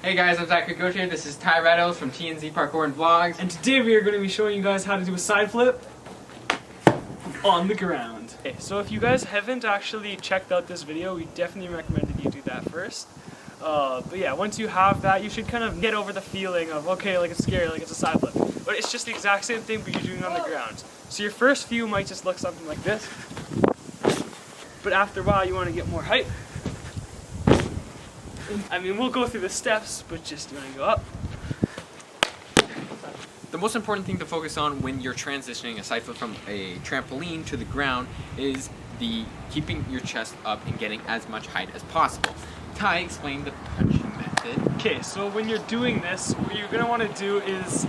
Hey guys, I'm Zach here. This is Ty Rattles from TNZ Parkour and Vlogs. And today we are going to be showing you guys how to do a side flip on the ground. Okay, so if you guys haven't actually checked out this video, we definitely recommend that you do that first. But yeah, once you have that, you should kind of get over the feeling of, okay, like it's scary, like it's a side flip. But it's just the exact same thing, but you're doing it on the ground. So your first few might just look something like this. But after a while, you want to get more height. I mean, we'll go through the steps, but just you want to go up. The most important thing to focus on when you're transitioning a side flip from a trampoline to the ground is keeping your chest up and getting as much height as possible. Ty explained the punching method. Okay, so when you're doing this, what you're going to want to do is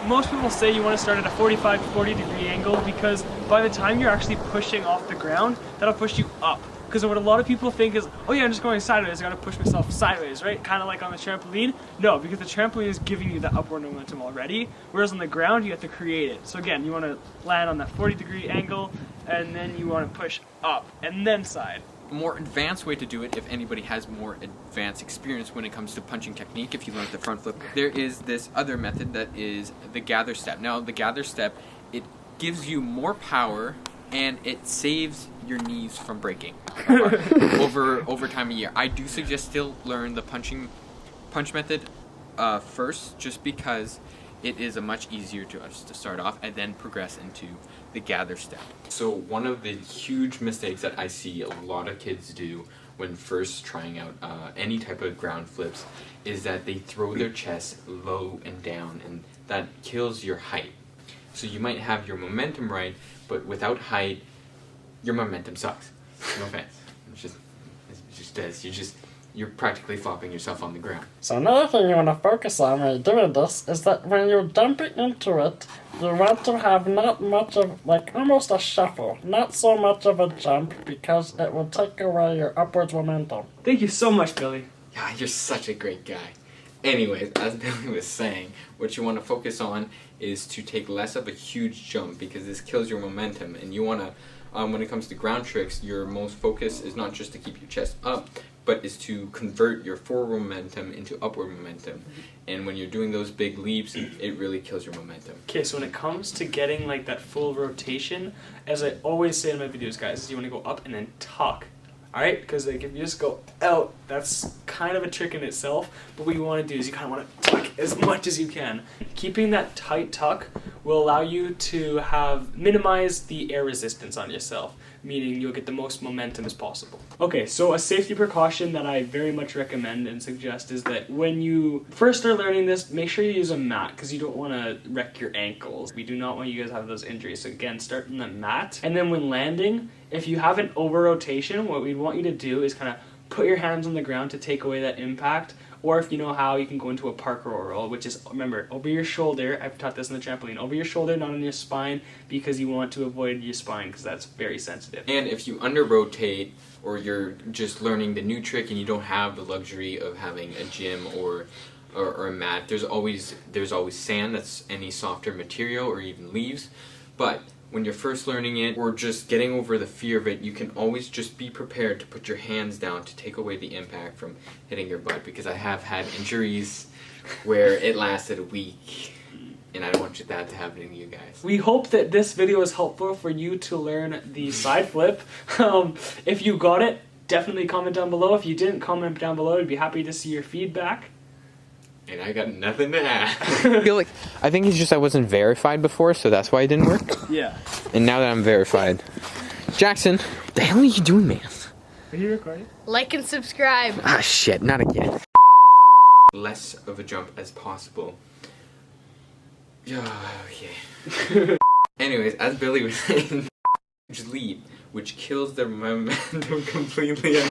most people say you want to start at a 45 to 40 degree angle, because by the time you're actually pushing off the ground, that'll push you up. Because what a lot of people think is, oh yeah, I'm just going sideways, I gotta push myself sideways, right? Kind of like on the trampoline. No, because the trampoline is giving you the upward momentum already, whereas on the ground, you have to create it. So again, you want to land on that 40 degree angle, and then you want to push up, and then side. A more advanced way to do it, if anybody has more advanced experience when it comes to punching technique, if you learned the front flip, there is this other method that is the gather step. Now, the gather step, it gives you more power, and it saves your knees from breaking over time of year. I do suggest still learn the punch method first, just because it is a much easier to start off and then progress into the gather step. So one of the huge mistakes that I see a lot of kids do when first trying out any type of ground flips is that they throw their chest low and down, and that kills your height. So you might have your momentum right, but without height, your momentum sucks. No offense. It just does. You're practically flopping yourself on the ground. So another thing you want to focus on when you're doing this is that when you're jumping into it, you want to have not much of, like, almost a shuffle. Not so much of a jump, because it will take away your upwards momentum. Thank you so much, Billy. Yeah, you're such a great guy. Anyways, as Billy was saying, what you want to focus on is to take less of a huge jump, because this kills your momentum, and you want to, when it comes to ground tricks, your most focus is not just to keep your chest up, but is to convert your forward momentum into upward momentum. And when you're doing those big leaps, it really kills your momentum. Okay, so when it comes to getting like that full rotation, as I always say in my videos, guys, is you want to go up and then tuck. Alright, because like if you just go out, that's kind of a trick in itself, but what you want to do is you kind of want to tuck as much as you can. Keeping that tight tuck will allow you to minimize the air resistance on yourself, meaning you'll get the most momentum as possible. Okay, so a safety precaution that I very much recommend and suggest is that when you first start learning this, make sure you use a mat, because you don't want to wreck your ankles. We do not want you guys to have those injuries. So again, start in the mat, and then when landing, if you have an over-rotation, what we want you to do is kind of put your hands on the ground to take away that impact, or if you know how, you can go into a Parkour roll, which is, remember, over your shoulder. I've taught this in the trampoline. Over your shoulder, not on your spine, because you want to avoid your spine, because that's very sensitive. And if you under-rotate, or you're just learning the new trick and you don't have the luxury of having a gym or a mat, there's always sand, that's any softer material, or even leaves. But when you're first learning it, or just getting over the fear of it, you can always just be prepared to put your hands down to take away the impact from hitting your butt, because I have had injuries where it lasted a week, and I don't want that to happen to you guys. We hope that this video is helpful for you to learn the side flip. If you got it, definitely comment down below. If you didn't, comment down below. I'd be happy to see your feedback. And I got nothing to add. I think it's just I wasn't verified before, so that's why it didn't work. Yeah. And now that I'm verified. Jackson, what the hell are you doing, man? Are you recording? Like and subscribe. Ah, shit, not again. Less of a jump as possible. Okay. Anyways, as Billy was saying, huge leap, which kills their momentum completely.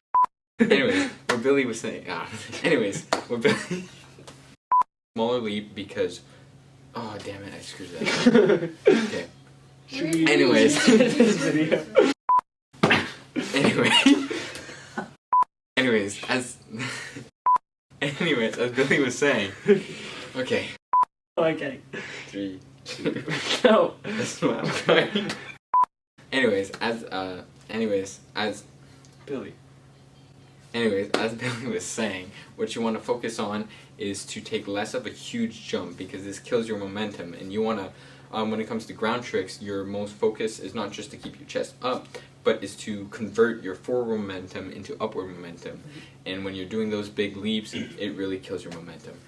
Anyways, what Billy was saying. What Billy. Smaller leap, because, oh damn it, I screwed that up. Okay. Anyways. This video. As Billy was saying. Okay. Okay. 3, 2. No. That's what I'm trying. Anyways, as Billy. Anyways, as Billy was saying, what you want to focus on is to take less of a huge jump because this kills your momentum, and you want to, when it comes to ground tricks, your most focus is not just to keep your chest up, but is to convert your forward momentum into upward momentum. And when you're doing those big leaps, it really kills your momentum.